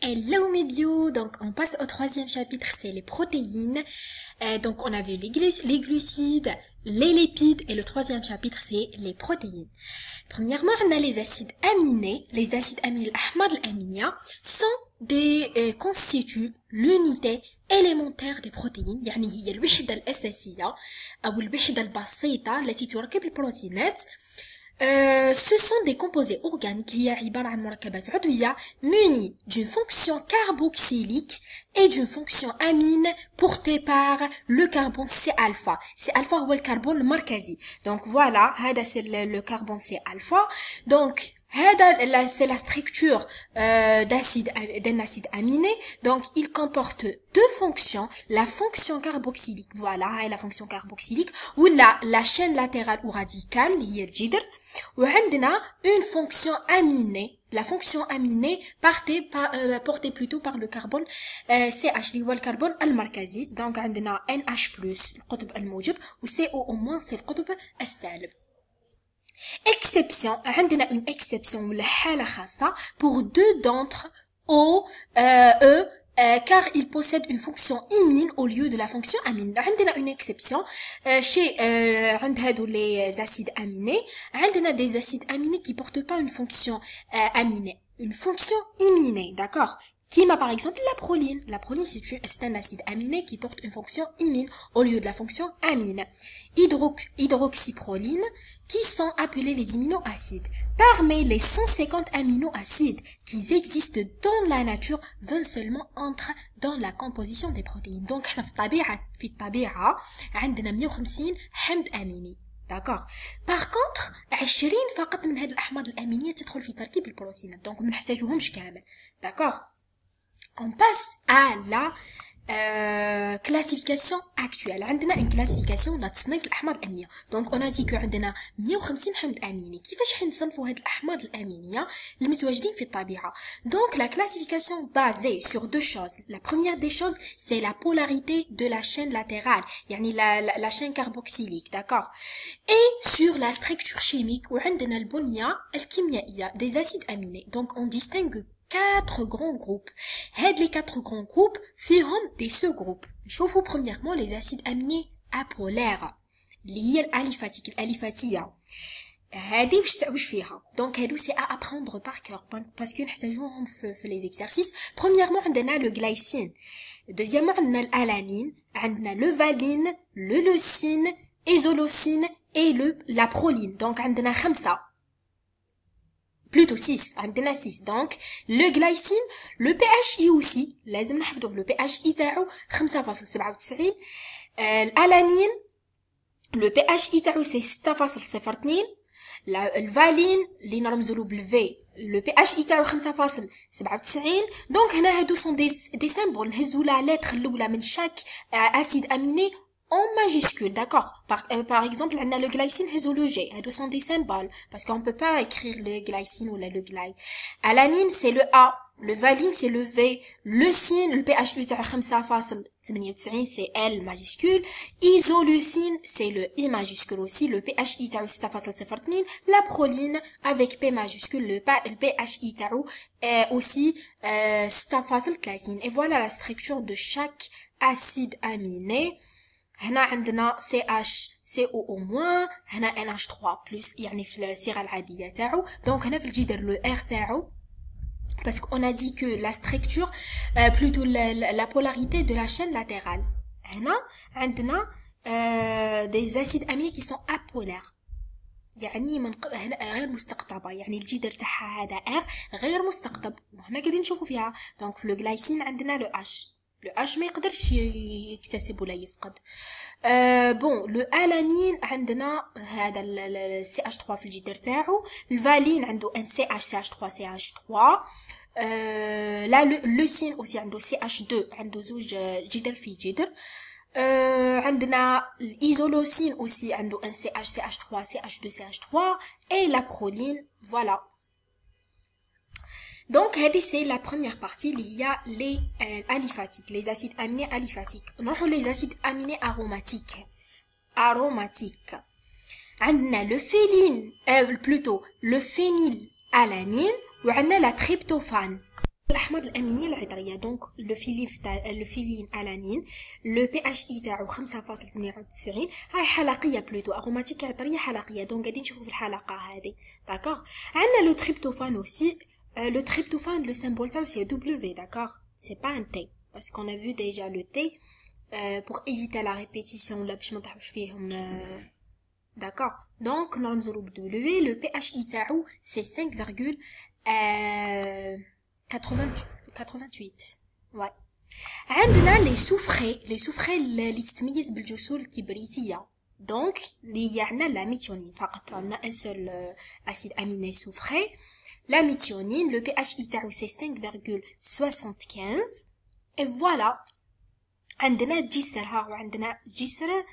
Hello mes bio, donc on passe au troisième chapitre, c'est les protéines. Donc on a vu les glucides, les lipides et le troisième chapitre c'est les protéines. Premièrement, on a les acides aminés. Les acides aminés, l'ahmad al-aminia, sont des constituent l'unité élémentaire des protéines. يعني هي الوحدة الأساسية أو الوحدة البسيطة التي تركب البروتينات. Ce sont des composés organiques هي عبارة عن مركبات عضوية munis d'une fonction carboxylique et d'une fonction amine portée par le carbone C-alpha. C-alpha هو الكربون المركزي. Donc voilà, هذا c'est le carbone C-alpha. Donc c'est la structure d'un acide aminé. Donc il comporte deux fonctions, la fonction carboxylique, voilà, et la fonction carboxylique, ou la chaîne latérale ou radicale, هي الجدر. وعندنا une fonction aminée, la fonction aminée portée plutôt par le carbone CH اللي هو الكربون المركزي. donc عندنا NH+ القطب الموجب و CO- c'est القطب السالب. exception, عندنا une exception ولا حالة خاصة pour deux d'entre eux car ils possèdent une fonction imine au lieu de la fonction amine. عندنا une exception chez عند هادو les acides aminés. عندنا des acides aminés qui portent pas une fonction aminée, une fonction iminée, d'accord? Comme par exemple la proline. La proline c'est un acide aminé qui porte une fonction imine au lieu de la fonction amine. Hydroxyproline qui sont appelés les aminoacides. Parmi les 150 aminoacides qui existent dans la nature, 20 seulement entrent dans la composition des protéines. Donc في الطبيعة عندنا 150 حمض أميني. d'accord. Par contre 20 فقط من هذه الأحماض الأمينية تدخل في تركيب البروتينات. donc ما نحتاجوهمش كامل. d'accord. On passe à la classification actuelle. عندنا une classification لتصنيف الأحماض الأمينية. donc on a dit que عندنا 150 حمض أميني. كيفاش حنصنفوا هاد الأحماض الأمينية المتواجدين في الطبيعة؟ donc la classification basée sur deux choses. La première des choses c'est la polarité de la chaîne latérale, يعني la chaîne carboxylique, d'accord, et sur la structure chimique وعندنا البنية الكيميائية des acides aminés. donc on distingue quatre grands groupes. Les quatre grands groupes فيهم des sous-groupes. نشوفوا premièrement les acides aminés apolaires اللي هي الأليفاتية. هذه واش فيها؟ donc هادو c'est à apprendre par cœur parce que نحتاجوهم في les exercices. premièrement عندنا le glycine, deuxièmement عندنا الألانين, عندنا le valine, le leucine, isoleucine et la proline. donc عندنا 5 plutôt 6. عندنا 6. donc le glycine, le pHI aussi لازم نحفظوه. le pHI تاعو 5.97. الألانين le pHI تاعو c'est 6.02. الفالين اللي نرمزولو بالفي le pHI تاعو 5.97. donc هنا هادو sont des symboles نهزو لا lettre الاولى من chaque acide aminé en majuscule, d'accord. Par exemple, on a le glycine et le G. Elles sont des symboles parce qu'on peut pas écrire le glycine ou le gly. Alanine c'est le A, le valine c'est le V, leucine le pHI تاع 5.98 c'est L majuscule, isoleucine c'est le I majuscule aussi, le pHI تاعو 6.02, la proline avec P majuscule, le pHI تاعو aussi 6.30. et voilà la structure de chaque acide aminé. هنا عندنا CH CO-, هنا NH3+, يعني في الصيغة العادية تاعو. donc هنا في الجدر le R تاعو parce qu'on a dit que la structure plutôt la polarité de la chaîne latérale. هنا عندنا des acides aminés qui sont apolaires, يعني هنا غير مستقطبة, يعني الجدر تاعها هذا R غير مستقطب. هنا قاعدين نشوفوا فيها. donc في الجلايسين عندنا le H. le H ما يقدرش يكتسب ولا يفقد. bon le alanine عندنا هذا ال CH3 في الجدر تاعو. الفالين عنده ان CH3 لا leucine aussi عنده CH2, عنده زوج جدر في جدر. عندنا الايزولوسين aussi عنده ان CH3 CH2 et la proline. voilà. donc c'est la première partie. il y a les aliphatiques, les acides aminés aliphatiques. نروحوا les acides aminés aromatiques. عندنا le phényl plutôt le phénylalanine وعندنا la tryptophane. الأحماض الأمينية العطرية دونك لو فيلين ألانين لو بي اتش اي تاعو 5.98 هاي حلقية بلوتو أروماتيك عطرية حلقية دونك قاعدين نشوفو في الحلقة هذه داكوغ. عندنا لو تريبتوفان aussi le tryptophane le symbole تاعو c'est W d'accord c'est pas un T parce qu'on a vu déjà le T pour éviter la répétition là باش ما نطيحوش فيهم d'accord donc نرمزو له W le PHI تاعو c'est 5,88 ouais. عندنا لي سوفخي اللي تتميز بالجسور الكبريتية دونك اللي عندنا لا ميثيونين فقط عندنا ان سول اسيد اميني سوفخي لا ميثيونين لو PHI تاعو سي 5,75 et voilà. عندنا جسر ها وعندنا جسر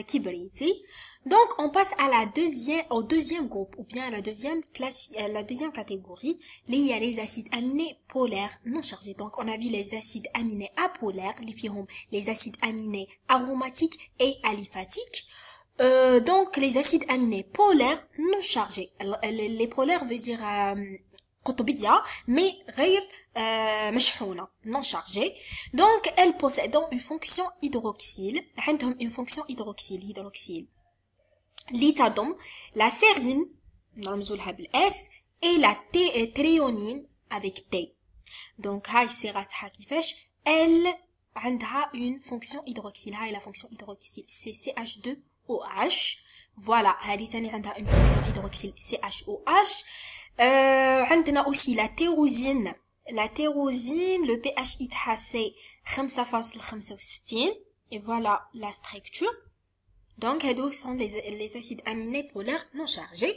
كبريتي. Donc on passe à au deuxième groupe ou bien à la deuxième catégorie, il y a les acides aminés polaires non chargés. Donc on a vu les acides aminés apolaires, les acides aminés aromatiques et aliphatiques. Donc les acides aminés polaires non chargés. Les polaires veut dire قطبية mais غير مشحونة non chargée. Donc elles possèdent une fonction hydroxyle. عندهم une fonction hydroxyle اللي تضم la sérine نرمزو لها بالاس et la tréonine avec T. Donc هاي الصيغة تاعها كيفاش elle عندها une fonction hydroxyle. هاي la fonction hydroxyle c'est CH2OH. voilà هذه تاني عندها une fonction hydroxyle CHOH. عندنا aussi la tyrosine le PHI تاعها c'est 5.65 et voilà la structure. Donc هادو sont les acides aminés polaires non chargés.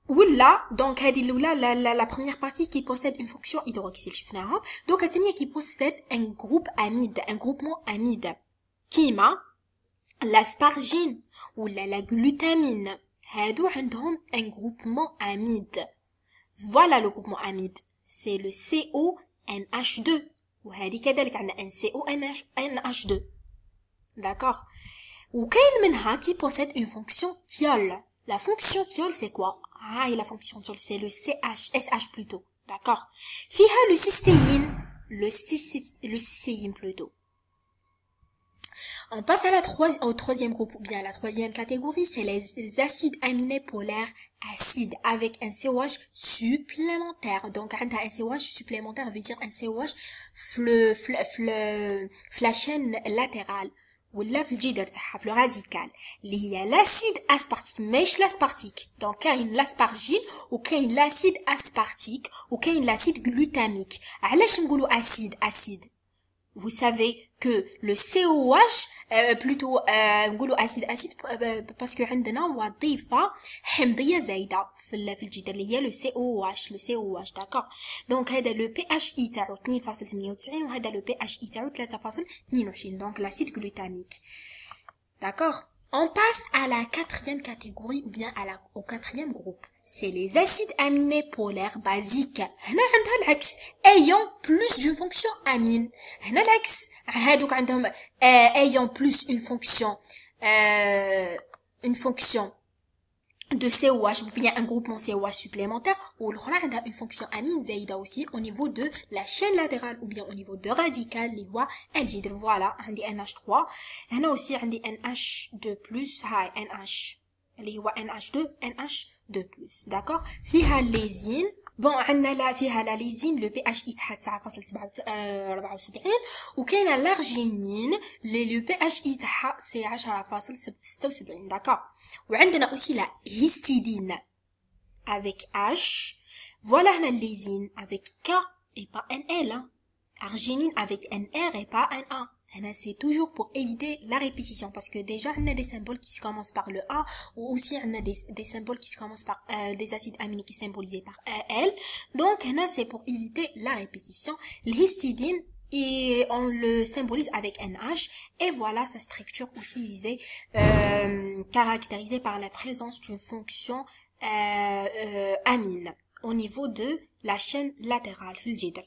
ولا donc هذه الاولى la première partie qui possède une fonction hydroxyle شفناها. donc الثانيه qui possède un groupe amide un groupement amide كيما l'aspargine ولا la glutamine هادو عندهم un groupement amide. voilà le groupement amide c'est le CONH2 وهذه كذلك عندنا un CONH2 d'accord. وكاين منها qui possède une fonction thiol. la fonction thiol c'est quoi la fonction thiol c'est le SH plutôt d'accord. فيها le cystéine plutôt. On passe au troisième groupe ou bien à la troisième catégorie, c'est les acides aminés polaires acides avec un COH supplémentaire. Donc un COH supplémentaire veut dire un COH la chaîne latérale ولا في الجدر تاعها في الراديكال اللي هي لاسيد اسبارتيك ماهيش لاسبارتيك. دونك كاين لاسبارجين وكاين لاسيد اسبارتيك وكاين لاسيد غلوتاميك. علاش نقولوا اسيد vous savez que le COH plutôt نقولوا acide parce que عندنا وظيفة حمضية زايدة في الجدر اللي هي le COH d'accord. donc هذا le PHI تاعو 2.98 وهذا le PHI تاعو 3.22 donc l'acide glutamique d'accord. on passe à la quatrième catégorie ou bien au quatrième groupe, c'est les acides aminés polaires basiques. هنا عندها العكس ayant plus d'une fonction amine. هنا العكس هادوك عندهم ayant plus une fonction de COH ou bien un groupement COH supplémentaire ou l'autre عندها une fonction amine زايدة aussi au niveau de la chaîne latérale ou bien au niveau de radical اللي هو الجدر. voilà عندي NH3 هنا aussi عندي NH2+ هاي NH اللي هو NH2 d'accord. فيها الليزين بون عندنا فيها لا ليزين لو PHI تاعها 9.74 وكاينه لارجينين لي لو PHI تاعها سي 10.76 d'accord. وعندنا aussi la histidine avec H. voilà هنا الليزين avec K et pas un L arginine avec un R et pas un A. c'est toujours pour éviter la répétition parce que déjà on a des symboles qui se commencent par le A ou aussi on a des symboles qui se commencent par des acides aminés qui sont symbolisés par L. donc c'est pour éviter la répétition. l'histidine et on le symbolise avec un H et voilà sa structure aussi caractérisée par la présence d'une fonction amine au niveau de la chaîne latérale في الجدر.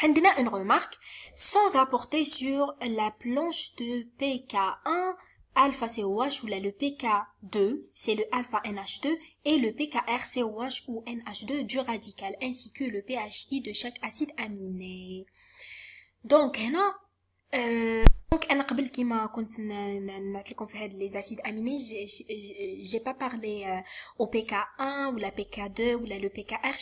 عندنا une remarque sans rapporter sur la planche de PK1 alpha COH ou là le pK2, c'est le alpha NH2 et le pKr COH ou NH2 du radical ainsi que le pHI de chaque acide aminé. Donc هنا donc انا قبل كيما كنت نعطي لكم في هاد les acides aminés j'ai pas parlé au pK1 ou la pK2 ou la le pKr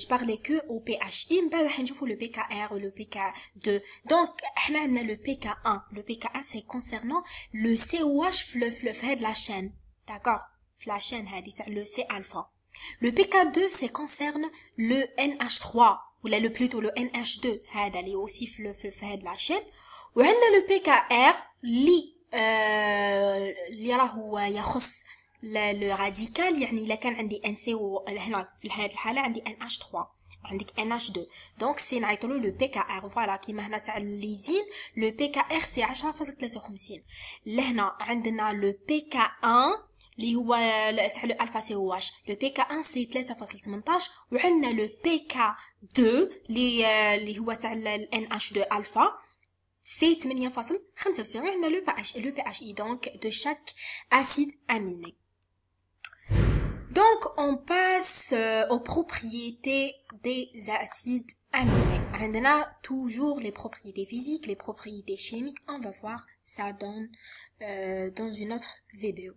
je parlais que au pHI من بعد راح نشوفوا le pKr ou le pK2 donc احنا عندنا le pK1 le pKa c'est concernant le COH في هاد la chaîne d'accord في la chaîne هذه تاع le C alpha le pK2 c'est concerne le NH3 ou là le plutôt le NH2 هذا اللي aussi في هاد la chaîne وعندنا لو بي كا ار اللي راهو يخص لو راديكال يعني الا كان عندي ان سي هنا في هذه الحاله عندي ان اتش 3 عندك ان اتش 2 دونك سي نعيطوا له لو بي كا ار فوالا كيما هنا تاع الليزين لو بي كا ار سي 10.53 لهنا عندنا لو بي كا 1 اللي هو تاع لو الفا سي او اش لو بي كا 1 سي 3.18 وعندنا لو بي كا 2 اللي هو تاع الان اتش 2 الفا c'est 8.95 on a le pHI donc de chaque acide aminé. Donc on passe aux propriétés des acides aminés. On a toujours les propriétés physiques, les propriétés chimiques. On va voir ça dans une autre vidéo.